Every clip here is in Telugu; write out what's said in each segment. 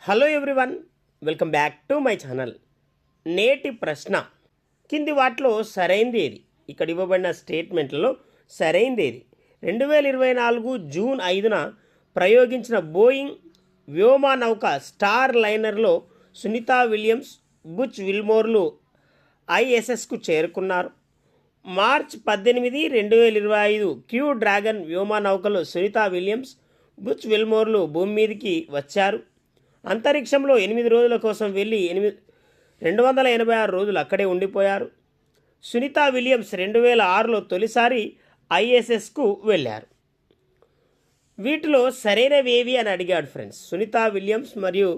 Hello everyone, welcome back to my channel. నేటి ప్రశ్న, కింది వాటిలో సరైంది ఏది? ఇక్కడ ఇవ్వబడిన స్టేట్మెంట్లలో సరైంది ఏది? 2024 జూన్ 5న ప్రయోగించిన బోయింగ్ వ్యోమనౌక స్టార్ లైనర్లో సునీతా విలియమ్స్, బుచ్ విల్మోర్లు ఐఎస్ఎస్కు చేరుకున్నారు. మార్చ్ 18, 2025 క్యూ డ్రాగన్ వ్యోమనౌకలో సునీతా విలియమ్స్, బుచ్ విల్మోర్లు భూమి మీదకి వచ్చారు. అంతరిక్షంలో 8 రోజుల కోసం వెళ్ళి 286 రోజులు అక్కడే ఉండిపోయారు. సునీతా విలియమ్స్ 2006లో తొలిసారి ఐఎస్ఎస్కు వెళ్ళారు. వీటిలో సరైనవి ఏవి అని అడిగాడు ఫ్రెండ్స్. సునీతా విలియమ్స్ మరియు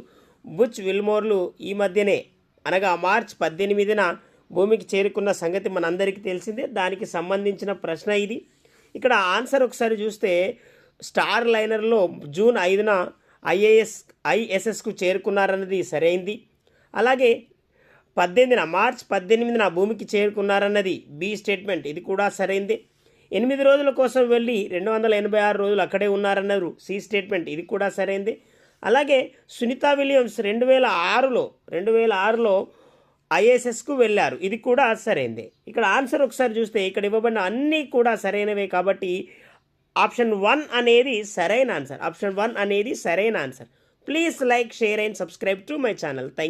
బుచ్ విల్మోర్లు ఈ మధ్యనే అనగా మార్చ్ 18న భూమికి చేరుకున్న సంగతి మనందరికీ తెలిసిందే. దానికి సంబంధించిన ప్రశ్న ఇది. ఇక్కడ ఆన్సర్ ఒకసారి చూస్తే స్టార్ లైనర్లో జూన్ 5న ఐఎస్ఎస్కు చేరుకున్నారన్నది సరైంది. అలాగే మార్చ్ 18న భూమికి చేరుకున్నారన్నది బి స్టేట్మెంట్, ఇది కూడా సరైంది. 8 రోజుల కోసం వెళ్ళి 286 రోజులు అక్కడే ఉన్నారన్నారు సి స్టేట్మెంట్, ఇది కూడా సరైంది. అలాగే సునీతా విలియమ్స్ 2006లో ఐఎస్ఎస్కు వెళ్ళారు, ఇది కూడా సరైంది. ఇక్కడ ఆన్సర్ ఒకసారి చూస్తే ఇక్కడ ఇవ్వబడిన అన్నీ కూడా సరైనవే కాబట్టి ఆప్షన్ 1 అనేది సరైన ఆన్సర్. ఆప్షన్ 1 అనేది సరైన answer. Please like, share and subscribe to my channel. Thank you.